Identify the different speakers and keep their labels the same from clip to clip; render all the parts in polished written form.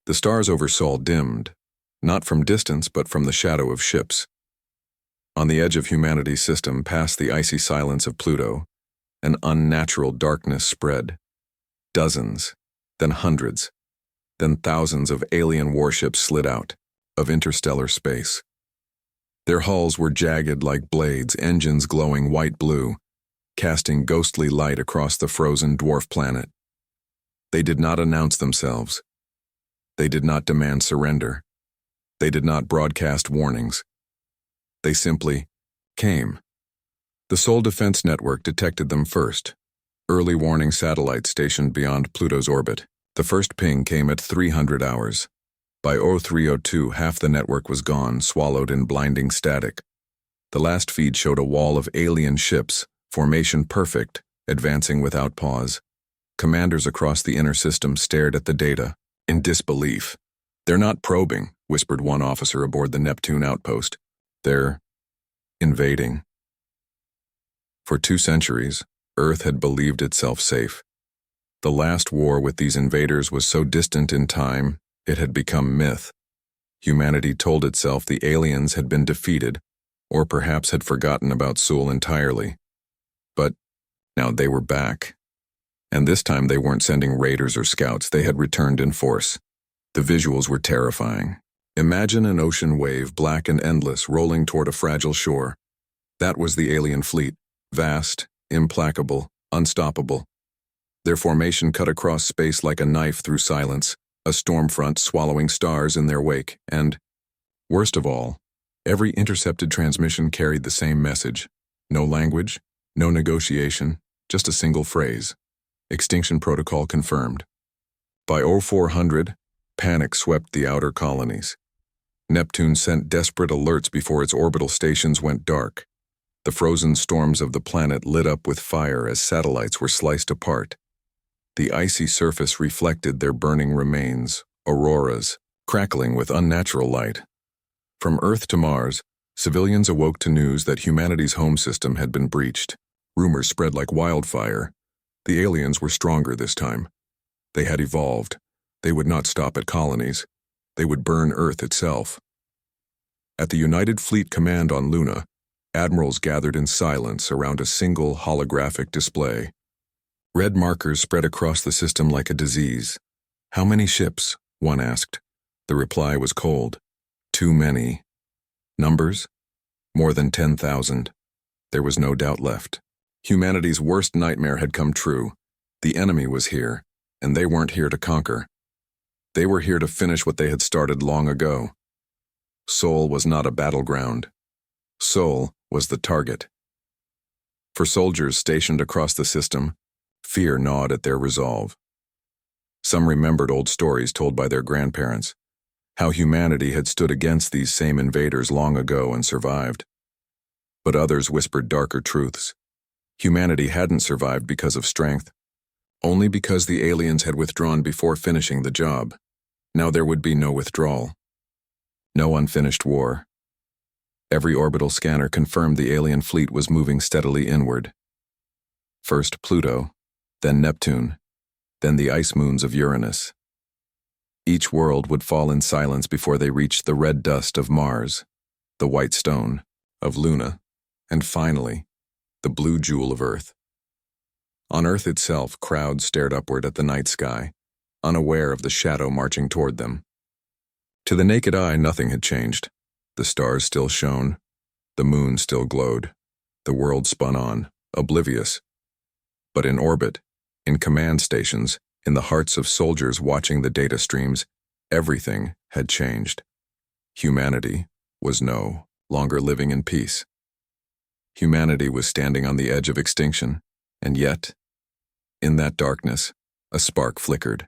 Speaker 1: The stars over Sol dimmed, not from distance but from the shadow of ships. On the edge of humanity's system, past the icy silence of Pluto, an unnatural darkness spread. Dozens, then hundreds, then thousands of alien warships slid out of interstellar space. Their hulls were jagged like blades, engines glowing white-blue, casting ghostly light across the frozen dwarf planet. They did not announce themselves. They did not demand surrender. They did not broadcast warnings. They simply came. The Sol Defense Network detected them first. Early warning satellites stationed beyond Pluto's orbit. The first ping came at 300 hours. By 0302, half the network was gone, swallowed in blinding static. The last feed showed a wall of alien ships, formation perfect, advancing without pause. Commanders across the inner system stared at the data, in disbelief. "They're not probing," whispered one officer aboard the Neptune outpost. "They're invading." For 2 centuries, Earth had believed itself safe. The last war with these invaders was so distant in time, it had become myth. Humanity told itself the aliens had been defeated, or perhaps had forgotten about Sol entirely. But now they were back. And this time they weren't sending raiders or scouts, they had returned in force. The visuals were terrifying. Imagine an ocean wave, black and endless, rolling toward a fragile shore. That was the alien fleet, vast, implacable, unstoppable. Their formation cut across space like a knife through silence, a storm front swallowing stars in their wake, and, worst of all, every intercepted transmission carried the same message. No language, no negotiation, just a single phrase. Extinction protocol confirmed. By 0400, panic swept the outer colonies. Neptune sent desperate alerts before its orbital stations went dark. The frozen storms of the planet lit up with fire as satellites were sliced apart. The icy surface reflected their burning remains, auroras, crackling with unnatural light. From Earth to Mars, civilians awoke to news that humanity's home system had been breached. Rumors spread like wildfire. The aliens were stronger this time. They had evolved. They would not stop at colonies. They would burn Earth itself. At the United Fleet Command on Luna, admirals gathered in silence around a single holographic display. Red markers spread across the system like a disease. "How many ships?" one asked. The reply was cold. "Too many." Numbers? More than 10,000. There was no doubt left. Humanity's worst nightmare had come true. The enemy was here, and they weren't here to conquer. They were here to finish what they had started long ago. Sol was not a battleground. Sol was the target. For soldiers stationed across the system, fear gnawed at their resolve. Some remembered old stories told by their grandparents, how humanity had stood against these same invaders long ago and survived. But others whispered darker truths. Humanity hadn't survived because of strength, only because the aliens had withdrawn before finishing the job. Now there would be no withdrawal. No unfinished war. Every orbital scanner confirmed the alien fleet was moving steadily inward. First Pluto, then Neptune, then the ice moons of Uranus. Each world would fall in silence before they reached the red dust of Mars, the white stone of Luna, and finally, the blue jewel of Earth. On Earth itself, crowds stared upward at the night sky, unaware of the shadow marching toward them. To the naked eye, nothing had changed. The stars still shone, the moon still glowed, the world spun on, oblivious. But in orbit, in command stations, in the hearts of soldiers watching the data streams, everything had changed. Humanity was no longer living in peace. Humanity was standing on the edge of extinction, and yet, in that darkness, a spark flickered.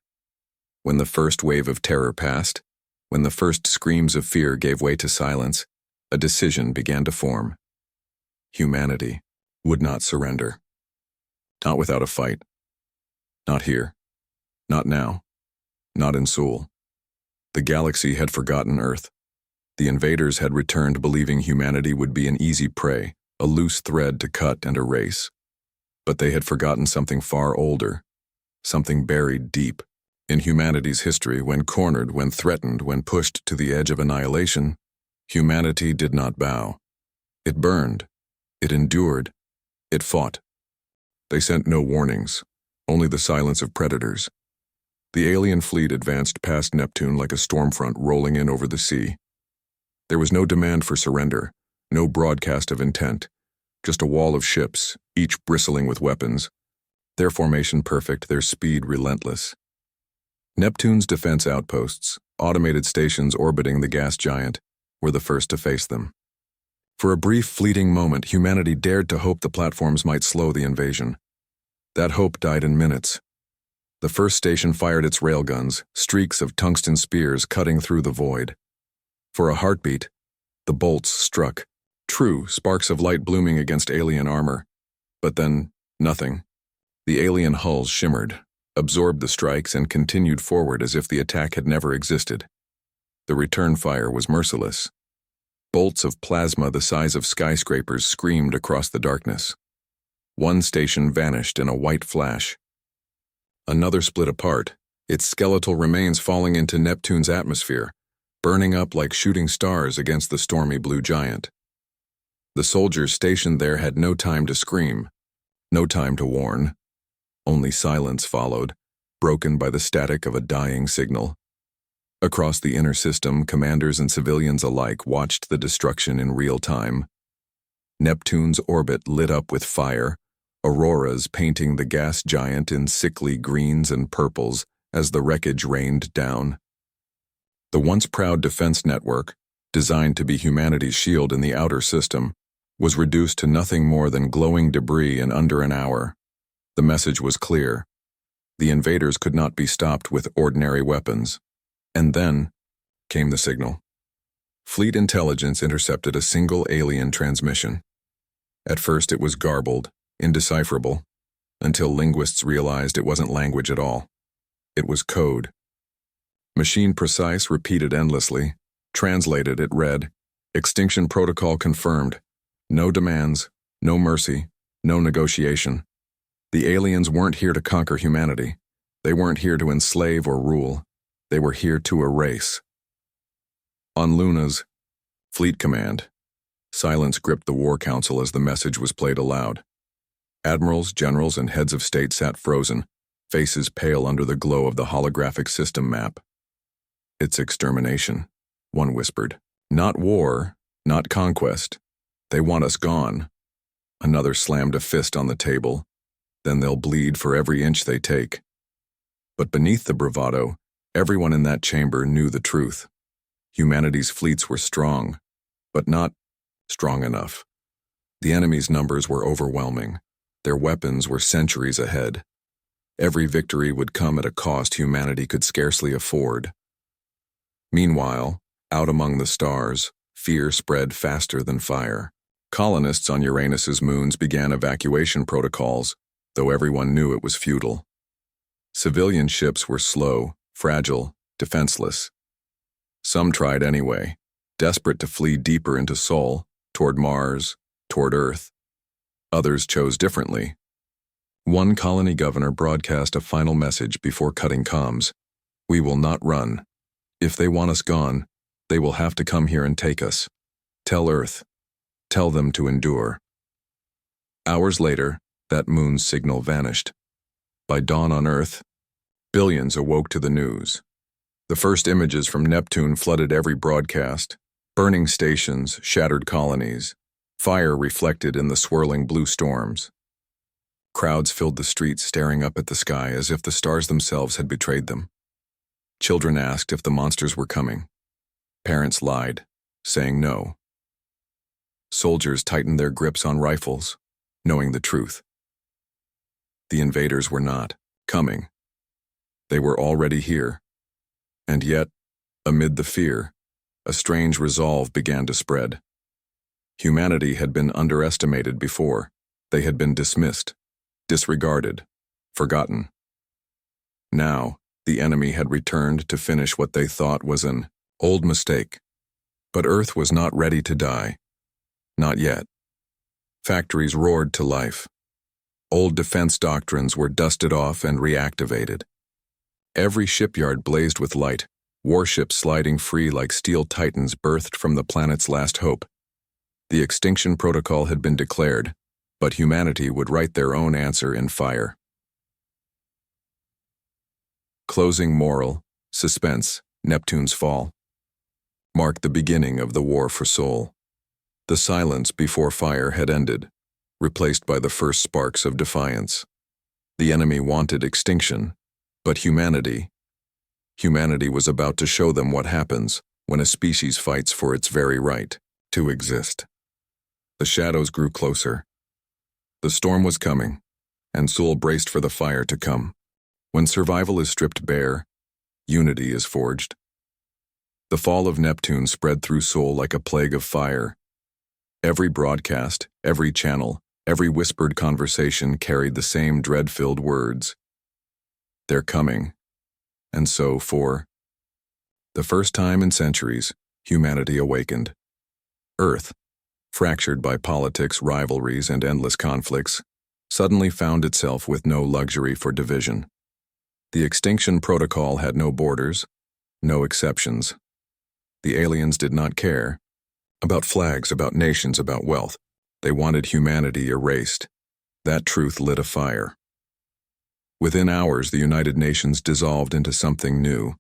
Speaker 1: When the first wave of terror passed, when the first screams of fear gave way to silence, a decision began to form. Humanity would not surrender. Not without a fight. Not here. Not now. Not in Sol. The galaxy had forgotten Earth. The invaders had returned believing humanity would be an easy prey, a loose thread to cut and erase. But they had forgotten something far older, something buried deep. In humanity's history, when cornered, when threatened, when pushed to the edge of annihilation, humanity did not bow. It burned. It endured. It fought. They sent no warnings, only the silence of predators. The alien fleet advanced past Neptune like a storm front rolling in over the sea. There was no demand for surrender, no broadcast of intent, just a wall of ships, each bristling with weapons, their formation perfect, their speed relentless. Neptune's defense outposts, automated stations orbiting the gas giant, were the first to face them. For a brief, fleeting moment, humanity dared to hope the platforms might slow the invasion. That hope died in minutes. The first station fired its railguns, streaks of tungsten spears cutting through the void. For a heartbeat, the bolts struck. True, sparks of light blooming against alien armor. But then, nothing. The alien hulls shimmered, absorbed the strikes, and continued forward as if the attack had never existed. The return fire was merciless. Bolts of plasma the size of skyscrapers screamed across the darkness. One station vanished in a white flash. Another split apart, its skeletal remains falling into Neptune's atmosphere, burning up like shooting stars against the stormy blue giant. The soldiers stationed there had no time to scream, no time to warn. Only silence followed, broken by the static of a dying signal. Across the inner system, commanders and civilians alike watched the destruction in real time. Neptune's orbit lit up with fire, auroras painting the gas giant in sickly greens and purples as the wreckage rained down. The once proud defense network, designed to be humanity's shield in the outer system, was reduced to nothing more than glowing debris in under an hour. The message was clear. The invaders could not be stopped with ordinary weapons. And then came the signal. Fleet intelligence intercepted a single alien transmission. At first it was garbled, indecipherable, until linguists realized it wasn't language at all. It was code. Machine precise, repeated endlessly. Translated, it read, "Extinction protocol confirmed. No demands, no mercy, no negotiation." The aliens weren't here to conquer humanity. They weren't here to enslave or rule. They were here to erase. On Luna's Fleet Command, silence gripped the War Council as the message was played aloud. Admirals, generals, and heads of state sat frozen, faces pale under the glow of the holographic system map. "It's extermination," one whispered. "Not war, not conquest. They want us gone." Another slammed a fist on the table. "Then they'll bleed for every inch they take." But beneath the bravado, everyone in that chamber knew the truth. Humanity's fleets were strong, but not strong enough. The enemy's numbers were overwhelming. Their weapons were centuries ahead. Every victory would come at a cost humanity could scarcely afford. Meanwhile, out among the stars, fear spread faster than fire. Colonists on Uranus's moons began evacuation protocols, though everyone knew it was futile. Civilian ships were slow, fragile, defenseless. Some tried anyway, desperate to flee deeper into Sol, toward Mars, toward Earth. Others chose differently. One colony governor broadcast a final message before cutting comms. "We will not run. If they want us gone, they will have to come here and take us. Tell Earth. Tell them to endure." Hours later, that moon's signal vanished. By dawn on Earth, billions awoke to the news. The first images from Neptune flooded every broadcast. Burning stations, shattered colonies, fire reflected in the swirling blue storms. Crowds filled the streets staring up at the sky as if the stars themselves had betrayed them. Children asked if the monsters were coming. Parents lied, saying no. Soldiers tightened their grips on rifles, knowing the truth. The invaders were not coming. They were already here. And yet, amid the fear, a strange resolve began to spread. Humanity had been underestimated before. They had been dismissed, disregarded, forgotten. Now, the enemy had returned to finish what they thought was an old mistake. But Earth was not ready to die. Not yet. Factories roared to life. Old defense doctrines were dusted off and reactivated. Every shipyard blazed with light, warships sliding free like steel titans birthed from the planet's last hope. The extinction protocol had been declared, but humanity would write their own answer in fire. Closing moral, suspense, Neptune's fall marked the beginning of the war for Sol. The silence before fire had ended, replaced by the first sparks of defiance. The enemy wanted extinction, but humanity was about to show them what happens when a species fights for its very right to exist. The shadows grew closer. The storm was coming, and Sol braced for the fire to come. When survival is stripped bare, unity is forged. The fall of Neptune spread through Sol like a plague of fire. Every broadcast, every channel, every whispered conversation carried the same dread-filled words. They're coming. And so, for the first time in centuries, humanity awakened. Earth, fractured by politics, rivalries, and endless conflicts, suddenly found itself with no luxury for division. The extinction protocol had no borders, no exceptions. The aliens did not care about flags, about nations, about wealth. They wanted humanity erased. That truth lit a fire. Within hours, the United Nations dissolved into something new,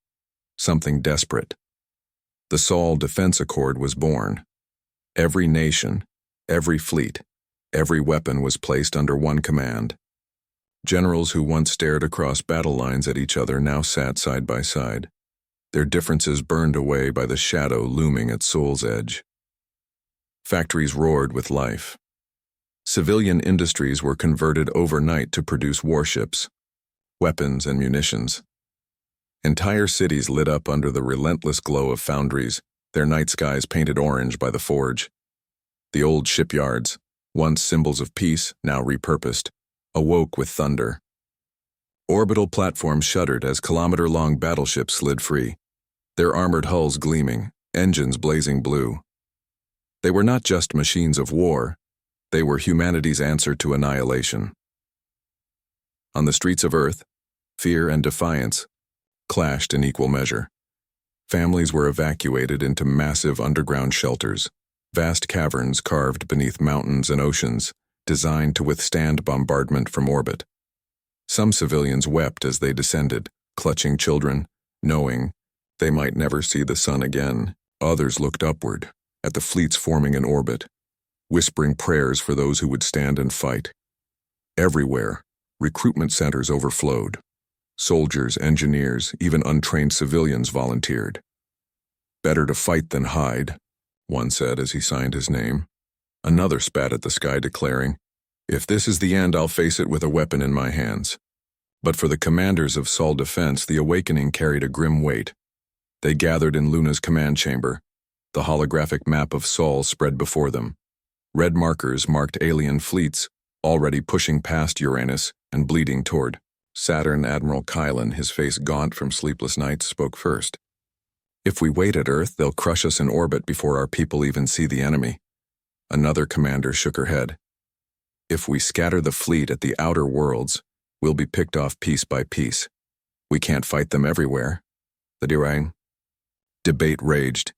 Speaker 1: something desperate. The Sol Defense Accord was born. Every nation, every fleet, every weapon was placed under one command. Generals who once stared across battle lines at each other now sat side by side, their differences burned away by the shadow looming at Sol's edge. Factories roared with life. Civilian industries were converted overnight to produce warships, weapons, and munitions. Entire cities lit up under the relentless glow of foundries, their night skies painted orange by the forge. The old shipyards, once symbols of peace, now repurposed, awoke with thunder. Orbital platforms shuddered as kilometer-long battleships slid free, their armored hulls gleaming, engines blazing blue. They were not just machines of war, they were humanity's answer to annihilation. On the streets of Earth, fear and defiance clashed in equal measure. Families were evacuated into massive underground shelters, vast caverns carved beneath mountains and oceans, designed to withstand bombardment from orbit. Some civilians wept as they descended, clutching children, knowing they might never see the sun again. Others looked upward, at the fleets forming in orbit, whispering prayers for those who would stand and fight. Everywhere, recruitment centers overflowed. Soldiers, engineers, even untrained civilians volunteered. "Better to fight than hide," one said as he signed his name. Another spat at the sky, declaring, "If this is the end, I'll face it with a weapon in my hands." But for the commanders of Sol Defense, the awakening carried a grim weight. They gathered in Luna's command chamber. The holographic map of Sol spread before them. Red markers marked alien fleets, already pushing past Uranus and bleeding toward Saturn. Admiral Kylan, his face gaunt from sleepless nights, spoke first. "If we wait at Earth, they'll crush us in orbit before our people even see the enemy." Another commander shook her head. "If we scatter the fleet at the outer worlds, we'll be picked off piece by piece. We can't fight them everywhere." The debate raged.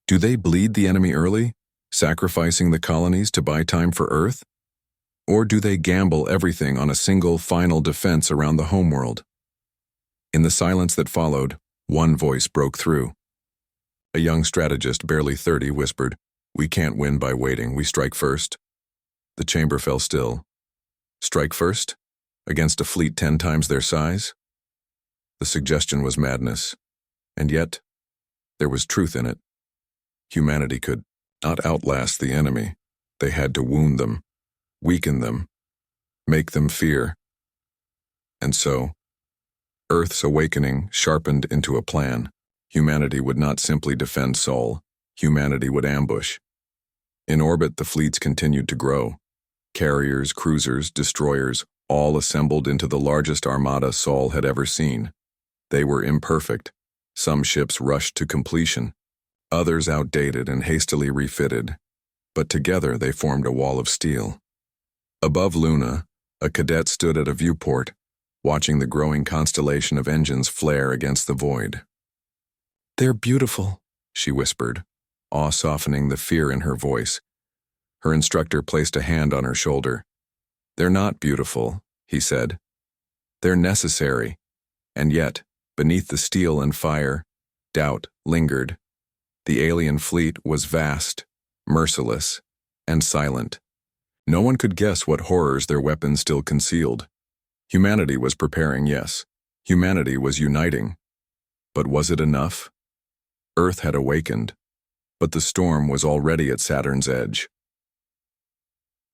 Speaker 1: Do they bleed the enemy early, sacrificing the colonies to buy time for Earth? Or do they gamble everything on a single final defense around the homeworld? In the silence that followed, one voice broke through. A young strategist, barely 30, whispered, "We can't win by waiting. We strike first." The chamber fell still. Strike first? Against a fleet 10 times their size? The suggestion was madness. And yet, there was truth in it. Humanity could not outlast the enemy. They had to wound them, weaken them, make them fear. And so, Earth's awakening sharpened into a plan. Humanity would not simply defend Sol. Humanity would ambush. In orbit, the fleets continued to grow. Carriers, cruisers, destroyers, all assembled into the largest armada Sol had ever seen. They were imperfect. Some ships rushed to completion, others outdated and hastily refitted, but together they formed a wall of steel. Above Luna, a cadet stood at a viewport, watching the growing constellation of engines flare against the void. "They're beautiful," she whispered, awe softening the fear in her voice. Her instructor placed a hand on her shoulder. "They're not beautiful," he said. "They're necessary." And yet, beneath the steel and fire, doubt lingered. The alien fleet was vast, merciless, and silent. No one could guess what horrors their weapons still concealed. Humanity was preparing, yes. Humanity was uniting. But was it enough? Earth had awakened, but the storm was already at Saturn's edge.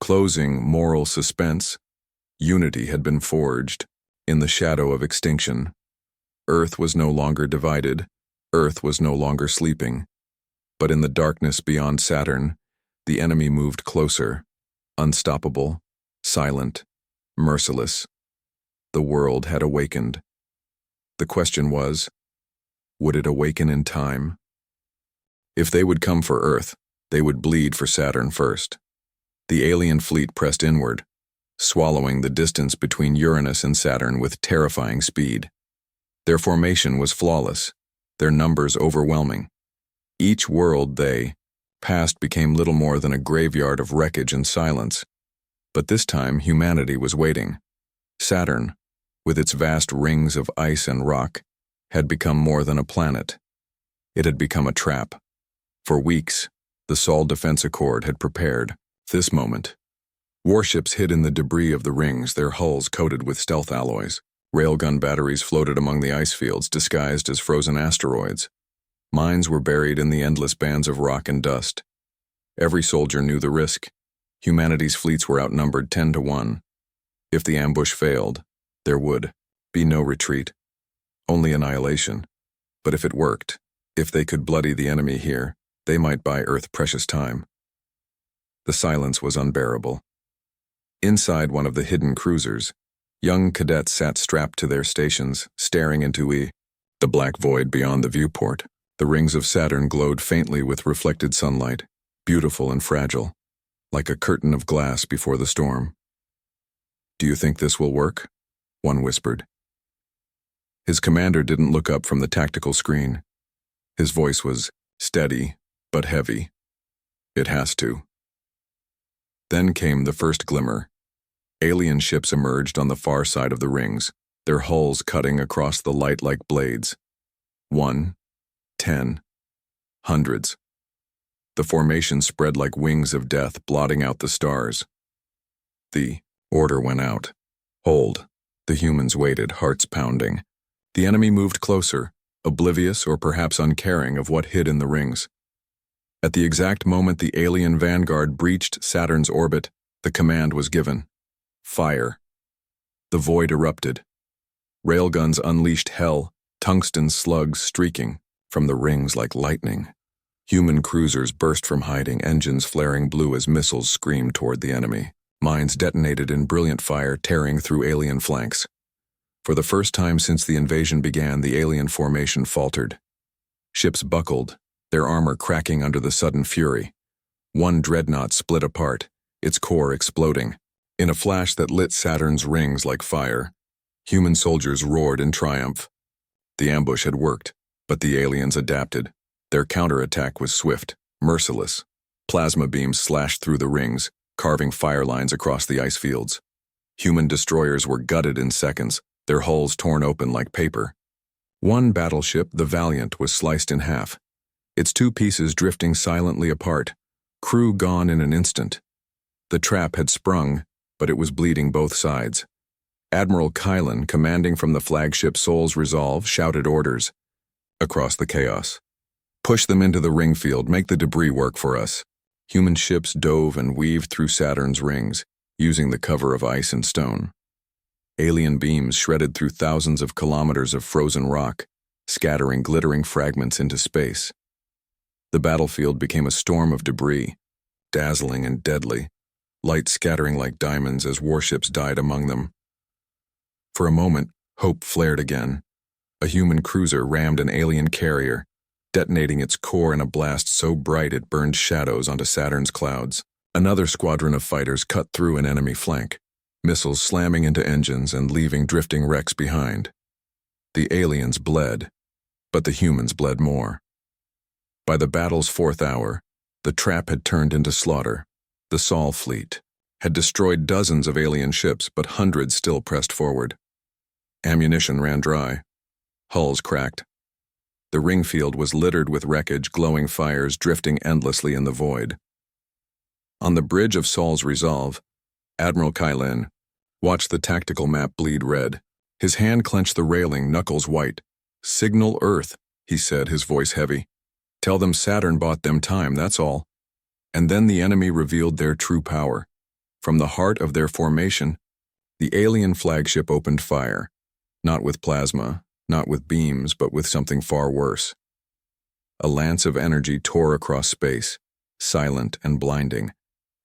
Speaker 1: Closing moral suspense, unity had been forged in the shadow of extinction. Earth was no longer divided. Earth was no longer sleeping. But in the darkness beyond Saturn, the enemy moved closer, unstoppable, silent, merciless. The world had awakened. The question was, would it awaken in time? If they would come for Earth, they would bleed for Saturn first. The alien fleet pressed inward, swallowing the distance between Uranus and Saturn with terrifying speed. Their formation was flawless, their numbers overwhelming. Each world they passed became little more than a graveyard of wreckage and silence. But this time humanity was waiting. Saturn, with its vast rings of ice and rock, had become more than a planet. It had become a trap. For weeks, the Sol Defense Accord had prepared this moment. Warships hid in the debris of the rings, their hulls coated with stealth alloys. Railgun batteries floated among the ice fields, disguised as frozen asteroids. Mines were buried in the endless bands of rock and dust. Every soldier knew the risk. Humanity's fleets were outnumbered 10-1. If the ambush failed, there would be no retreat, only annihilation. But if it worked, if they could bloody the enemy here, they might buy Earth precious time. The silence was unbearable. Inside one of the hidden cruisers, young cadets sat strapped to their stations, staring into the black void beyond the viewport. The rings of Saturn glowed faintly with reflected sunlight, beautiful and fragile, like a curtain of glass before the storm. "Do you think this will work?" one whispered. His commander didn't look up from the tactical screen. His voice was steady, but heavy. "It has to." Then came the first glimmer. Alien ships emerged on the far side of the rings, their hulls cutting across the light like blades. 1, 10, hundreds. The formation spread like wings of death, blotting out the stars. The order went out. Hold. The humans waited, hearts pounding. The enemy moved closer, oblivious or perhaps uncaring of what hid in the rings. At the exact moment the alien vanguard breached Saturn's orbit, the command was given. Fire. The void erupted. Railguns unleashed hell, tungsten slugs streaking from the rings like lightning. Human cruisers burst from hiding, engines flaring blue as missiles screamed toward the enemy. Mines detonated in brilliant fire, tearing through alien flanks. For the first time since the invasion began, the alien formation faltered. Ships buckled, their armor cracking under the sudden fury. One dreadnought split apart, its core exploding. In a flash that lit Saturn's rings like fire, human soldiers roared in triumph. The ambush had worked, but the aliens adapted. Their counterattack was swift, merciless. Plasma beams slashed through the rings, carving fire lines across the ice fields. Human destroyers were gutted in seconds, their hulls torn open like paper. One battleship, the Valiant, was sliced in half, its two pieces drifting silently apart, crew gone in an instant. The trap had sprung, but it was bleeding both sides. Admiral Kylan, commanding from the flagship Sol's Resolve, shouted orders. Across the chaos. "Push them into the ring field, make the debris work for us." Human ships dove and weaved through Saturn's rings, using the cover of ice and stone. Alien beams shredded through thousands of kilometers of frozen rock, scattering glittering fragments into space. The battlefield became a storm of debris, dazzling and deadly, light scattering like diamonds as warships died among them. For a moment, hope flared again. A human cruiser rammed an alien carrier, detonating its core in a blast so bright it burned shadows onto Saturn's clouds. Another squadron of fighters cut through an enemy flank, missiles slamming into engines and leaving drifting wrecks behind. The aliens bled, but the humans bled more. By the battle's 4th hour, the trap had turned into slaughter. The Sol fleet had destroyed dozens of alien ships, but hundreds still pressed forward. Ammunition ran dry. Hulls cracked. The ring field was littered with wreckage, glowing fires drifting endlessly in the void. On the bridge of Sol's Resolve, Admiral HumAlien watched the tactical map bleed red. His hand clenched the railing, knuckles white. "Signal Earth," he said, his voice heavy. "Tell them Saturn bought them time, that's all." And then the enemy revealed their true power. From the heart of their formation, the alien flagship opened fire, not with plasma, not with beams, but with something far worse. A lance of energy tore across space, silent and blinding,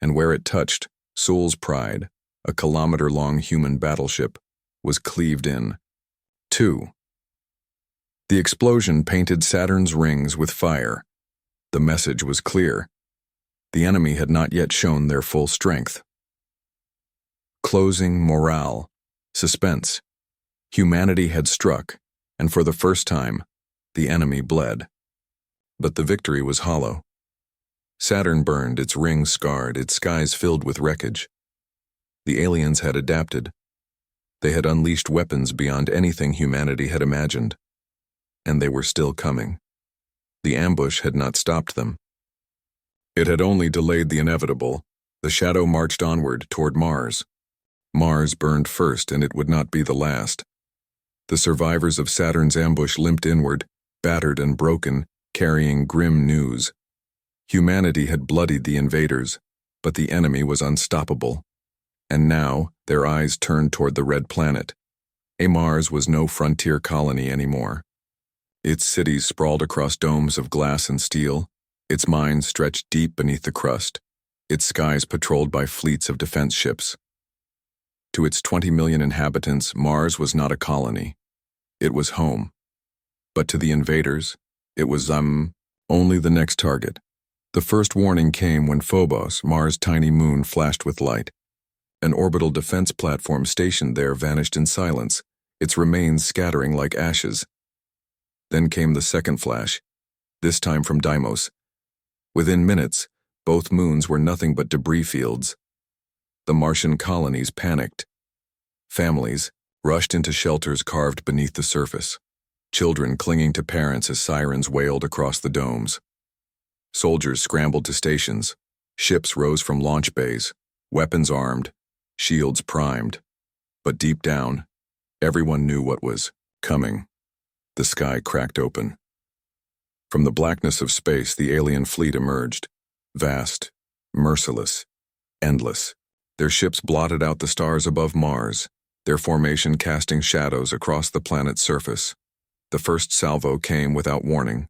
Speaker 1: and where it touched, Sol's Pride, a kilometer-long human battleship, was cleaved in. 2. The explosion painted Saturn's rings with fire. The message was clear. The enemy had not yet shown their full strength. Closing morale, suspense. Humanity had struck, and for the first time, the enemy bled. But the victory was hollow. Saturn burned, its rings scarred, its skies filled with wreckage. The aliens had adapted. They had unleashed weapons beyond anything humanity had imagined. And they were still coming. The ambush had not stopped them. It had only delayed the inevitable. The shadow marched onward toward Mars. Mars burned first, and it would not be the last. The survivors of Saturn's ambush limped inward, battered and broken, carrying grim news. Humanity had bloodied the invaders, but the enemy was unstoppable. And now, their eyes turned toward the red planet. Mars was no frontier colony anymore. Its cities sprawled across domes of glass and steel, its mines stretched deep beneath the crust, its skies patrolled by fleets of defense ships. To its 20 million inhabitants, Mars was not a colony. It was home. But to the invaders, it was, only the next target. The first warning came when Phobos, Mars' tiny moon, flashed with light. An orbital defense platform stationed there vanished in silence, its remains scattering like ashes. Then came the second flash, this time from Deimos. Within minutes, both moons were nothing but debris fields. The Martian colonies panicked. Families rushed into shelters carved beneath the surface, children clinging to parents as sirens wailed across the domes. Soldiers scrambled to stations, ships rose from launch bays, weapons armed, shields primed. But deep down, everyone knew what was coming. The sky cracked open. From the blackness of space, the alien fleet emerged, vast, merciless, endless. Their ships blotted out the stars above Mars, their formation casting shadows across the planet's surface. The first salvo came without warning.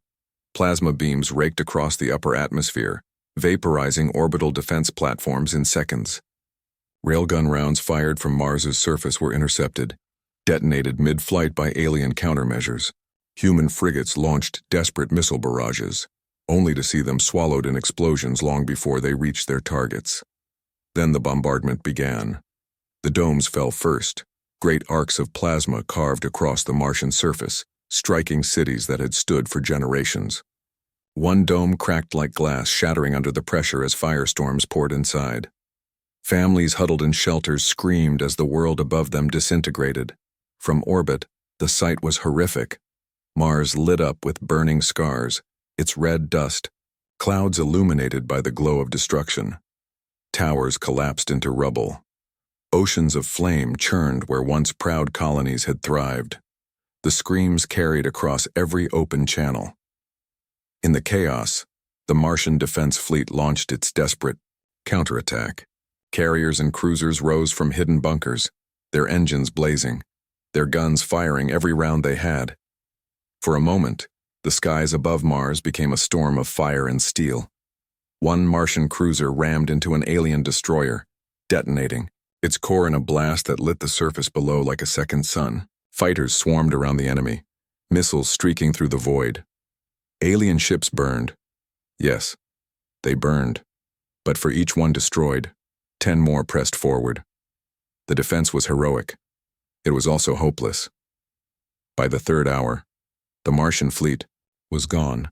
Speaker 1: Plasma beams raked across the upper atmosphere, vaporizing orbital defense platforms in seconds. Railgun rounds fired from Mars's surface were intercepted, detonated mid-flight by alien countermeasures. Human frigates launched desperate missile barrages, only to see them swallowed in explosions long before they reached their targets. Then the bombardment began. The domes fell first, great arcs of plasma carved across the Martian surface, striking cities that had stood for generations. One dome cracked like glass, shattering under the pressure as firestorms poured inside. Families huddled in shelters screamed as the world above them disintegrated. From orbit, the sight was horrific. Mars lit up with burning scars, its red dust, clouds illuminated by the glow of destruction. Towers collapsed into rubble. Oceans of flame churned where once proud colonies had thrived. The screams carried across every open channel. In the chaos, the Martian defense fleet launched its desperate counterattack. Carriers and cruisers rose from hidden bunkers, their engines blazing, their guns firing every round they had. For a moment, the skies above Mars became a storm of fire and steel. One Martian cruiser rammed into an alien destroyer, detonating, its core in a blast that lit the surface below like a second sun. Fighters swarmed around the enemy, missiles streaking through the void. Alien ships burned. Yes, they burned. But for each one destroyed, 10 more pressed forward. The defense was heroic. It was also hopeless. By the third hour, the Martian fleet was gone.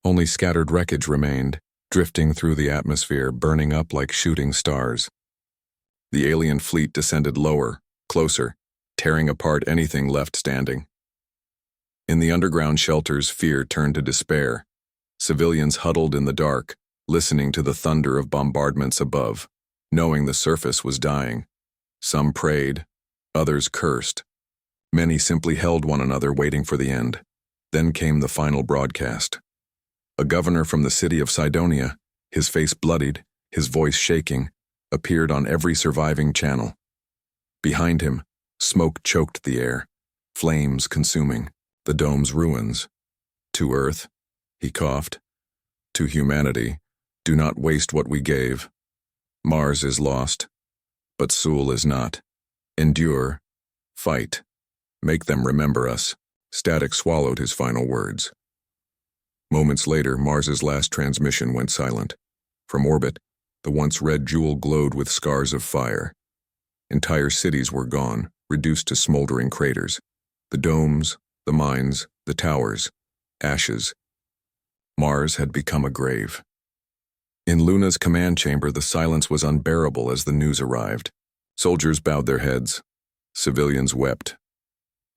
Speaker 1: Only scattered wreckage remained, drifting through the atmosphere, burning up like shooting stars. The alien fleet descended lower, closer, tearing apart anything left standing. In the underground shelters, fear turned to despair. Civilians huddled in the dark, listening to the thunder of bombardments above, knowing the surface was dying. Some prayed, others cursed. Many simply held one another, waiting for the end. Then came the final broadcast. A governor from the city of Cydonia, his face bloodied, his voice shaking, appeared on every surviving channel. Behind him, smoke choked the air, flames consuming the dome's ruins. To Earth, he coughed. To humanity, do not waste what we gave. Mars is lost, but Sul is not. Endure, fight, make them remember us. Static swallowed his final words. Moments later, Mars's last transmission went silent. From orbit, the once red jewel glowed with scars of fire. Entire cities were gone, reduced to smoldering craters. The domes, the mines, the towers, ashes. Mars had become a grave. In Luna's command chamber, the silence was unbearable as the news arrived. Soldiers bowed their heads. Civilians wept.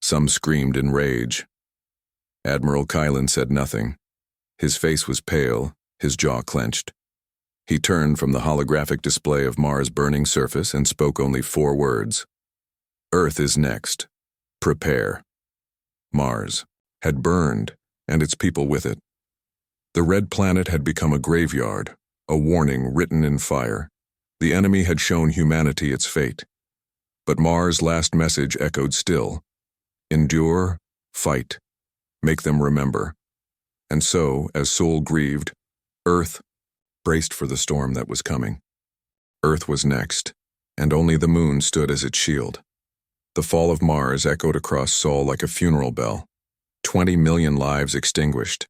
Speaker 1: Some screamed in rage. Admiral Kylan said nothing. His face was pale, his jaw clenched. He turned from the holographic display of Mars' burning surface and spoke only 4 words. Earth is next. Prepare. Mars had burned, and its people with it. The red planet had become a graveyard, a warning written in fire. The enemy had shown humanity its fate. But Mars' last message echoed still. Endure, fight, make them remember. And so, as Sul grieved, Earth braced for the storm that was coming. Earth was next, and only the moon stood as its shield. The fall of Mars echoed across Sol like a funeral bell. 20 million lives extinguished.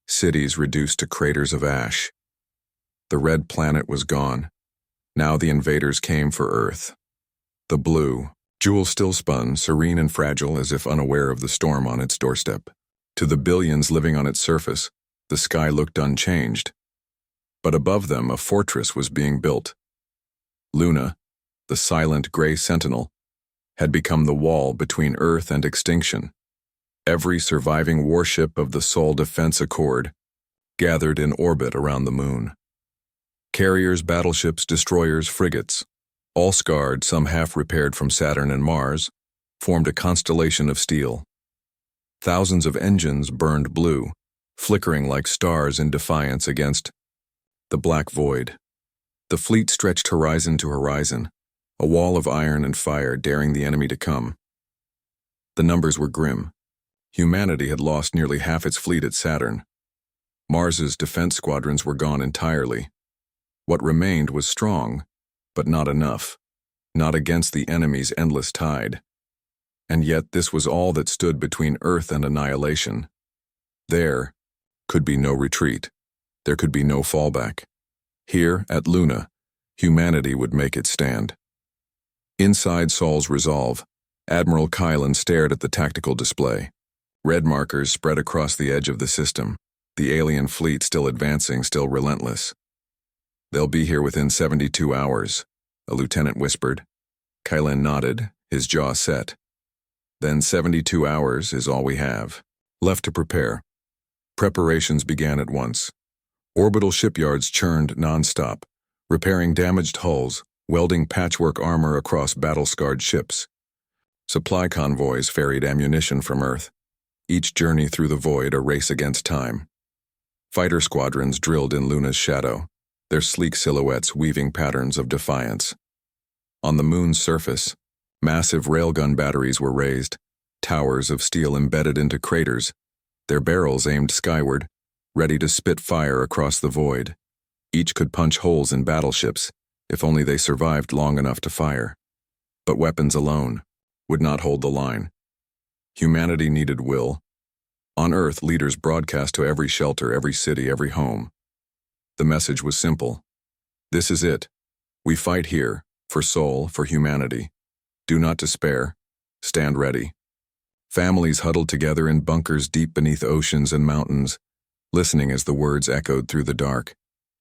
Speaker 1: Cities reduced to craters of ash. The red planet was gone. Now the invaders came for Earth. The blue jewel still spun, serene and fragile, as if unaware of the storm on its doorstep. To the billions living on its surface, the sky looked unchanged. But above them, a fortress was being built. Luna, the silent gray sentinel, had become the wall between Earth and extinction. Every surviving warship of the Sol Defense Accord gathered in orbit around the moon. Carriers, battleships, destroyers, frigates, all scarred, some half-repaired from Saturn and Mars, formed a constellation of steel. Thousands of engines burned blue, flickering like stars in defiance against the black void. The fleet stretched horizon to horizon, a wall of iron and fire daring the enemy to come. The numbers were grim. Humanity had lost nearly half its fleet at Saturn. Mars's defense squadrons were gone entirely. What remained was strong, but not enough, not against the enemy's endless tide. And yet this was all that stood between Earth and annihilation. There could be no retreat. There could be no fallback. Here, at Luna, humanity would make its stand. Inside Sol's resolve, Admiral Kylan stared at the tactical display. Red markers spread across the edge of the system, the alien fleet still advancing, still relentless. They'll be here within 72 hours, a lieutenant whispered. Kylan nodded, his jaw set. Then 72 hours is all we have left to prepare. Preparations began at once. Orbital shipyards churned non-stop, repairing damaged hulls, welding patchwork armor across battle-scarred ships. Supply convoys ferried ammunition from Earth, each journey through the void a race against time. Fighter squadrons drilled in Luna's shadow, their sleek silhouettes weaving patterns of defiance. On the moon's surface, massive railgun batteries were raised, towers of steel embedded into craters, their barrels aimed skyward, ready to spit fire across the void. Each could punch holes in battleships, if only they survived long enough to fire. But weapons alone would not hold the line. Humanity needed will. On Earth, leaders broadcast to every shelter, every city, every home. The message was simple. This is it. We fight here, For Sol, for humanity. Do not despair. Stand ready. Families huddled together in bunkers deep beneath oceans and mountains, listening as the words echoed through the dark.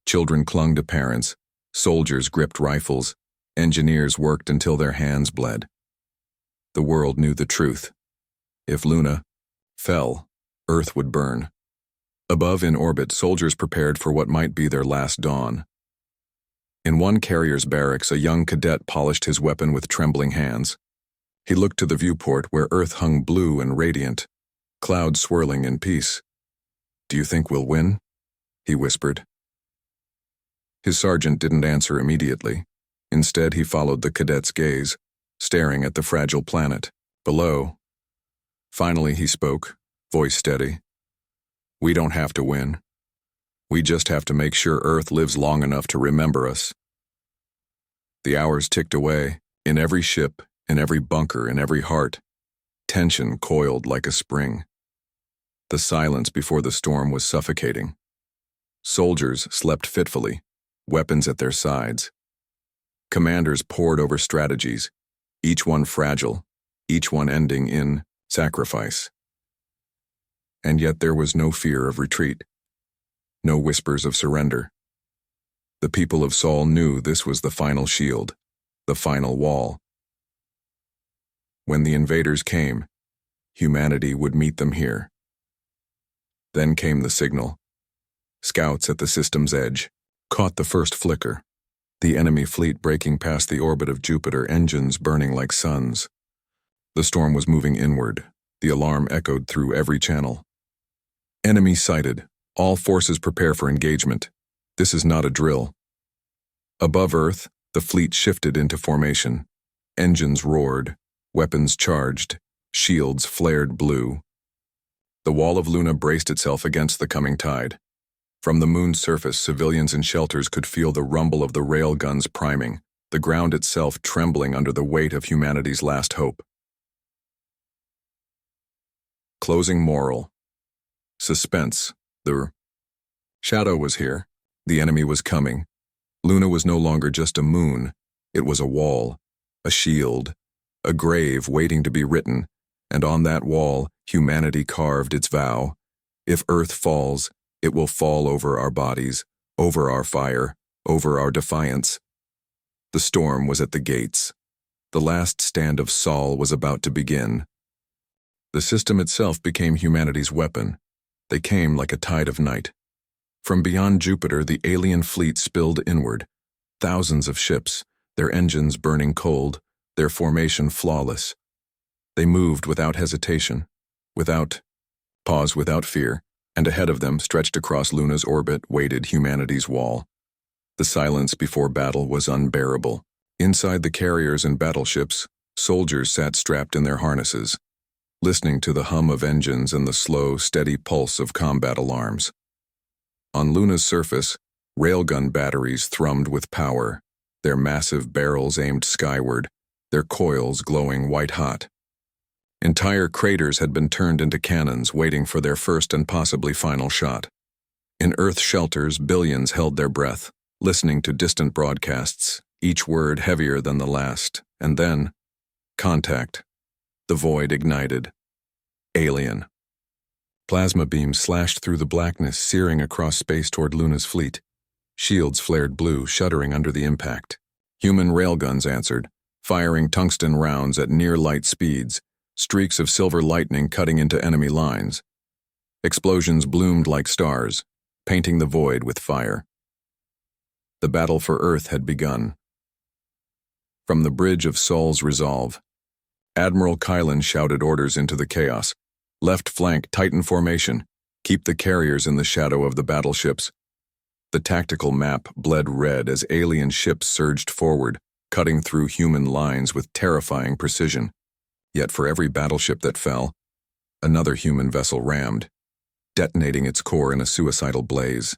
Speaker 1: Children clung to parents, soldiers gripped rifles, engineers worked until their hands bled. The world knew the truth. If Luna fell, Earth would burn. Above in orbit, soldiers prepared for what might be their last dawn. In one carrier's barracks, a young cadet polished his weapon with trembling hands. He looked to the viewport where Earth hung blue and radiant, clouds swirling in peace. "Do you think we'll win?" he whispered. His sergeant didn't answer immediately. Instead, he followed the cadet's gaze, staring at the fragile planet below. Finally, he spoke, voice steady. "We don't have to win. We just have to make sure Earth lives long enough to remember us." The hours ticked away, in every ship, in every bunker, in every heart. Tension coiled like a spring. The silence before the storm was suffocating. Soldiers slept fitfully, weapons at their sides. Commanders pored over strategies, each one fragile, each one ending in sacrifice. And yet there was no fear of retreat, no whispers of surrender. The people of Sol knew this was the final shield, the final wall. When the invaders came, humanity would meet them here. Then came the signal. Scouts at the system's edge caught the first flicker. The enemy fleet breaking past the orbit of Jupiter, engines burning like suns. The storm was moving inward. The alarm echoed through every channel. "Enemy sighted. All forces prepare for engagement. This is not a drill." Above Earth, the fleet shifted into formation. Engines roared, weapons charged, shields flared blue. The wall of Luna braced itself against the coming tide. From the moon's surface, civilians in shelters could feel the rumble of the rail guns priming, the ground itself trembling under the weight of humanity's last hope. Closing moral. Suspense. The shadow was here. The enemy was coming. Luna was no longer just a moon. It was a wall, a shield, a grave waiting to be written, and on that wall, humanity carved its vow. If Earth falls, it will fall over our bodies, over our fire, over our defiance. The storm was at the gates. The last stand of Sol was about to begin. The system itself became humanity's weapon. They came like a tide of night. From beyond Jupiter, the alien fleet spilled inward. Thousands of ships, their engines burning cold, their formation flawless. They moved without hesitation, without fear, and ahead of them, stretched across Luna's orbit, waited humanity's wall. The silence before battle was unbearable. Inside the carriers and battleships, soldiers sat strapped in their harnesses, listening to the hum of engines and the slow, steady pulse of combat alarms. On Luna's surface, railgun batteries thrummed with power, their massive barrels aimed skyward, their coils glowing white-hot. Entire craters had been turned into cannons, waiting for their first and possibly final shot. In Earth shelters, billions held their breath, listening to distant broadcasts, each word heavier than the last. And then, contact. The void ignited. Alien. Plasma beams slashed through the blackness, searing across space toward Luna's fleet. Shields flared blue, shuddering under the impact. Human railguns answered, firing tungsten rounds at near-light speeds, streaks of silver lightning cutting into enemy lines. Explosions bloomed like stars, painting the void with fire. The battle for Earth had begun. From the bridge of Sol's resolve, Admiral Kylan shouted orders into the chaos. "Left flank, tighten formation. Keep the carriers in the shadow of the battleships." The tactical map bled red as alien ships surged forward, cutting through human lines with terrifying precision. Yet for every battleship that fell, another human vessel rammed, detonating its core in a suicidal blaze.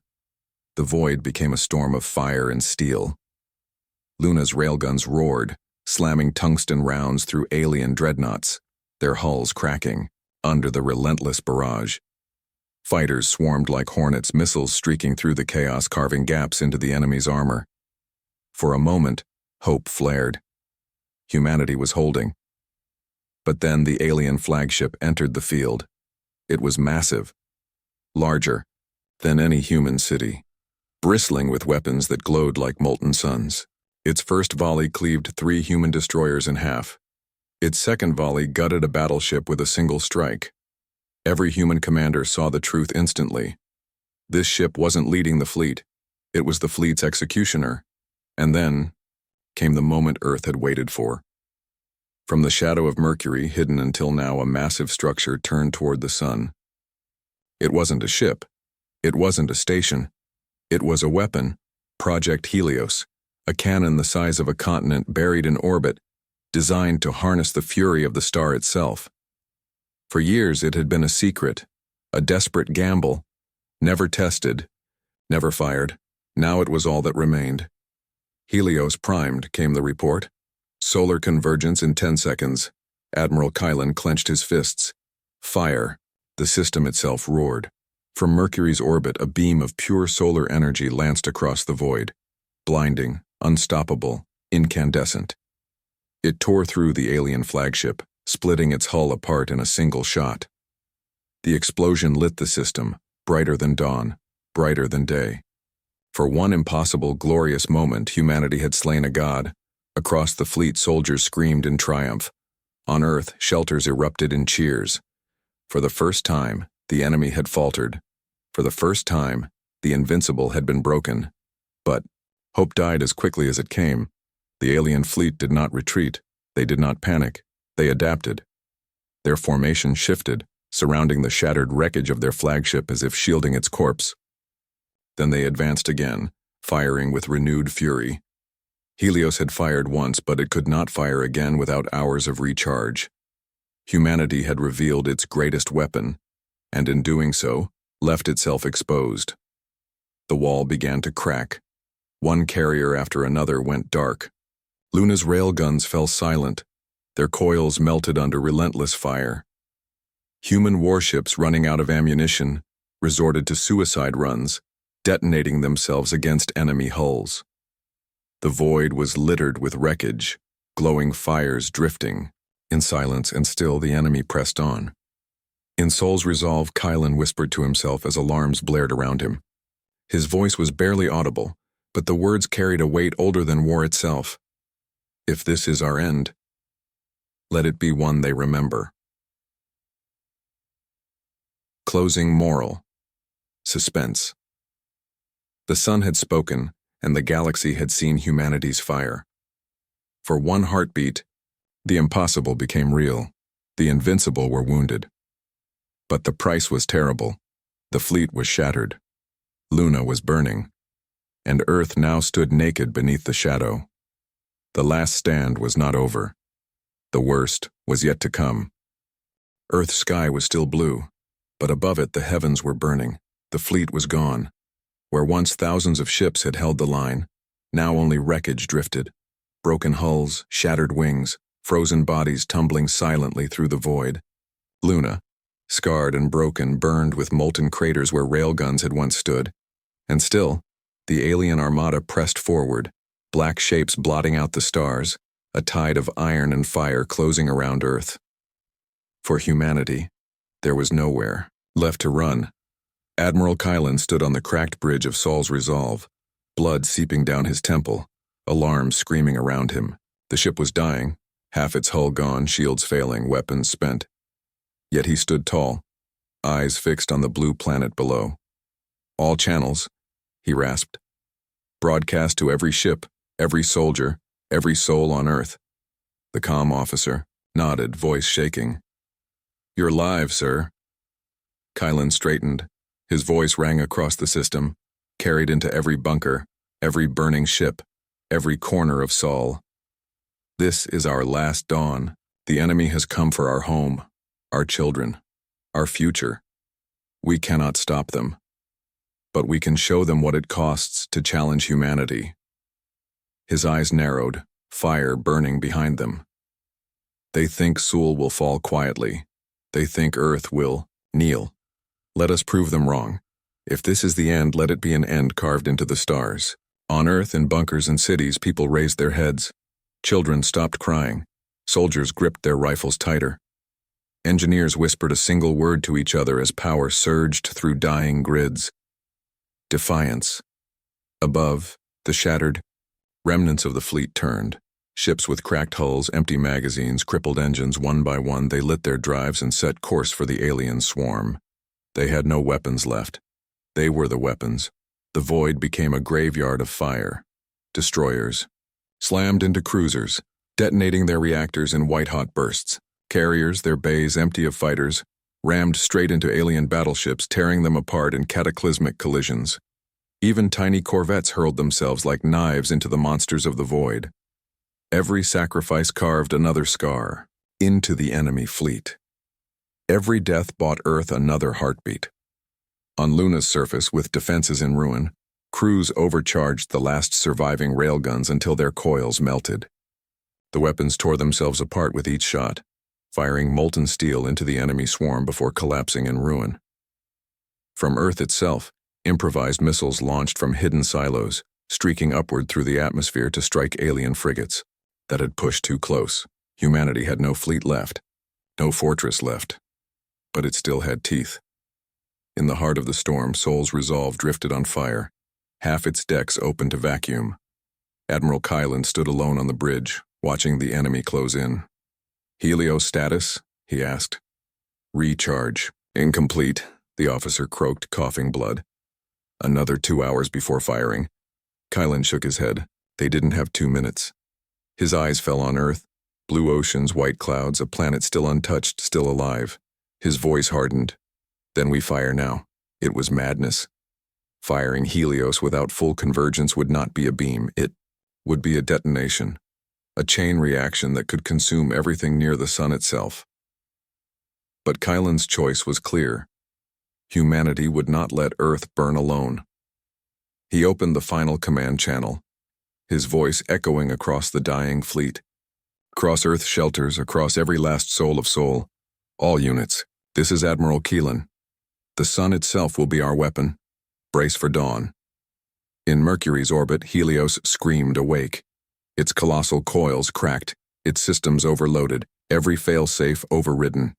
Speaker 1: The void became a storm of fire and steel. Luna's railguns roared, slamming tungsten rounds through alien dreadnoughts, their hulls cracking under the relentless barrage. Fighters swarmed like hornets, missiles streaking through the chaos, carving gaps into the enemy's armor. For a moment, Hope flared. Humanity was holding. But then the alien flagship entered the field. It was massive, larger than any human city, bristling with weapons that glowed like molten suns. Its first volley cleaved 3 human destroyers in half. Its second volley gutted a battleship with a single strike. Every human commander saw the truth instantly. This ship wasn't leading the fleet. It was the fleet's executioner. And then came the moment Earth had waited for. From the shadow of Mercury, hidden until now, a massive structure turned toward the sun. It wasn't a ship. It wasn't a station. It was a weapon, Project Helios, a cannon the size of a continent buried in orbit, designed to harness the fury of the star itself. For years it had been a secret, a desperate gamble, never tested, never fired. Now it was all that remained. Helios primed, came the report. Solar convergence in 10 seconds. Admiral Kylan clenched his fists. Fire. The system itself roared. From Mercury's orbit, a beam of pure solar energy lanced across the void. Blinding, unstoppable, incandescent. It tore through the alien flagship, splitting its hull apart in a single shot. The explosion lit the system, brighter than dawn, brighter than day. For one impossible, glorious moment, humanity had slain a god. Across the fleet, soldiers screamed in triumph. On Earth, shelters erupted in cheers. For the first time, the enemy had faltered. For the first time, the invincible had been broken. But hope died as quickly as it came. The alien fleet did not retreat. They did not panic. They adapted. Their formation shifted, surrounding the shattered wreckage of their flagship as if shielding its corpse. Then they advanced again, firing with renewed fury. Helios had fired once, but it could not fire again without hours of recharge. Humanity had revealed its greatest weapon, and in doing so, left itself exposed. The wall began to crack. One carrier after another went dark. Luna's railguns fell silent. Their coils melted under relentless fire. Human warships, running out of ammunition, resorted to suicide runs, detonating themselves against enemy hulls. The void was littered with wreckage, glowing fires drifting. In silence and still, the enemy pressed on. In soul's resolve, Kylan whispered to himself as alarms blared around him. His voice was barely audible, but the words carried a weight older than war itself. If this is our end, let it be one they remember. Closing moral. Suspense. The sun had spoken, and the galaxy had seen humanity's fire. For one heartbeat, the impossible became real. The invincible were wounded. But the price was terrible. The fleet was shattered. Luna was burning. And Earth now stood naked beneath the shadow. The last stand was not over. The worst was yet to come. Earth's sky was still blue, but above it the heavens were burning. The fleet was gone. Where once thousands of ships had held the line, now only wreckage drifted. Broken hulls, shattered wings, frozen bodies tumbling silently through the void. Luna, scarred and broken, burned with molten craters where railguns had once stood. And still, the alien armada pressed forward, black shapes blotting out the stars, a tide of iron and fire closing around Earth. For humanity, there was nowhere left to run. Admiral Kylan stood on the cracked bridge of Saul's resolve, blood seeping down his temple, alarms screaming around him. The ship was dying, half its hull gone, shields failing, weapons spent. Yet he stood tall, eyes fixed on the blue planet below. All channels, he rasped. Broadcast to every ship, every soldier, every soul on Earth. The comm officer nodded, voice shaking. "You're live, sir." Kylan straightened. His voice rang across the system, carried into every bunker, every burning ship, every corner of Sol. "This is our last dawn. The enemy has come for our home, our children, our future. We cannot stop them. But we can show them what it costs to challenge humanity." His eyes narrowed, fire burning behind them. "They think Sul will fall quietly. They think Earth will kneel. Let us prove them wrong. If this is the end, let it be an end carved into the stars. On Earth, in bunkers and cities, people raised their heads. Children stopped crying. Soldiers gripped their rifles tighter. Engineers whispered a single word to each other as power surged through dying grids. Defiance. Above, the shattered remnants of the fleet turned. Ships with cracked hulls, empty magazines, crippled engines, one by one, they lit their drives and set course for the alien swarm. They had no weapons left. They were the weapons. The void became a graveyard of fire. Destroyers slammed into cruisers, detonating their reactors in white-hot bursts. Carriers, their bays empty of fighters, rammed straight into alien battleships, tearing them apart in cataclysmic collisions. Even tiny corvettes hurled themselves like knives into the monsters of the void. Every sacrifice carved another scar into the enemy fleet. Every death bought Earth another heartbeat. On Luna's surface, with defenses in ruin, crews overcharged the last surviving railguns until their coils melted. The weapons tore themselves apart with each shot, firing molten steel into the enemy swarm before collapsing in ruin. From Earth itself, improvised missiles launched from hidden silos, streaking upward through the atmosphere to strike alien frigates that had pushed too close. Humanity had no fleet left, no fortress left, but it still had teeth. In the heart of the storm, Sol's Resolve drifted on fire, half its decks open to vacuum. Admiral Kylan stood alone on the bridge, watching the enemy close in. "Helios status?" he asked. "Recharge. Incomplete," the officer croaked, coughing blood. "Another 2 hours before firing." Kylan shook his head. They didn't have 2 minutes. His eyes fell on Earth, blue oceans, white clouds, a planet still untouched, still alive. His voice hardened. "Then we fire now." It was madness. Firing Helios without full convergence would not be a beam. It would be a detonation, a chain reaction that could consume everything near the sun itself. But Kylan's choice was clear. Humanity would not let Earth burn alone. He opened the final command channel, his voice echoing across the dying fleet. "Across Earth shelters, across every last soul of Sol. All units, this is Admiral Keelan. The sun itself will be our weapon. Brace for dawn." In Mercury's orbit, Helios screamed awake. Its colossal coils cracked, its systems overloaded, every fail-safe overridden.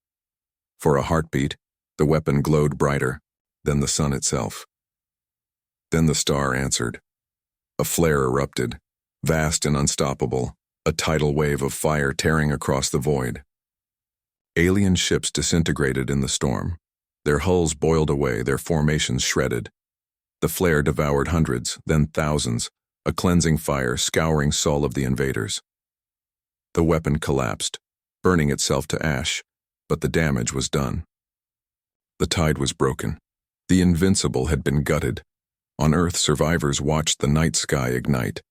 Speaker 1: For a heartbeat, the weapon glowed brighter than the sun itself. Then the star answered. A flare erupted, vast and unstoppable, a tidal wave of fire tearing across the void. Alien ships disintegrated in the storm. Their hulls boiled away, their formations shredded. The flare devoured hundreds, then thousands, a cleansing fire scouring Sol of the invaders. The weapon collapsed, burning itself to ash, but the damage was done. The tide was broken. The invincible had been gutted. On Earth, survivors watched the night sky ignite.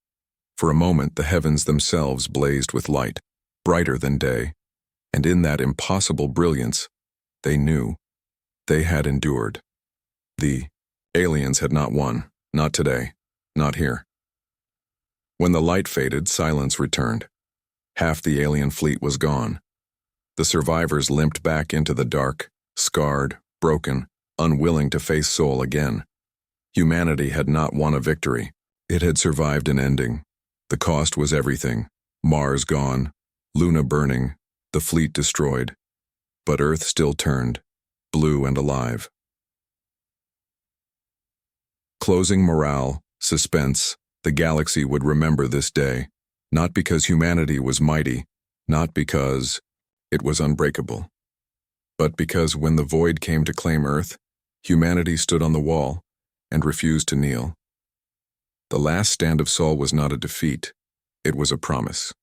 Speaker 1: For a moment, the heavens themselves blazed with light, brighter than day. And in that impossible brilliance, they knew. They had endured. The aliens had not won. Not today. Not here. When the light faded, silence returned. Half the alien fleet was gone. The survivors limped back into the dark, scarred, broken, unwilling to face Sol again. Humanity had not won a victory. It had survived an ending. The cost was everything. Mars gone, Luna burning, the fleet destroyed. But Earth still turned, blue and alive. Closing morale, suspense, the galaxy would remember this day, not because humanity was mighty, not because it was unbreakable, but because when the void came to claim Earth, humanity stood on the wall and refused to kneel. The last stand of Sol was not a defeat, it was a promise.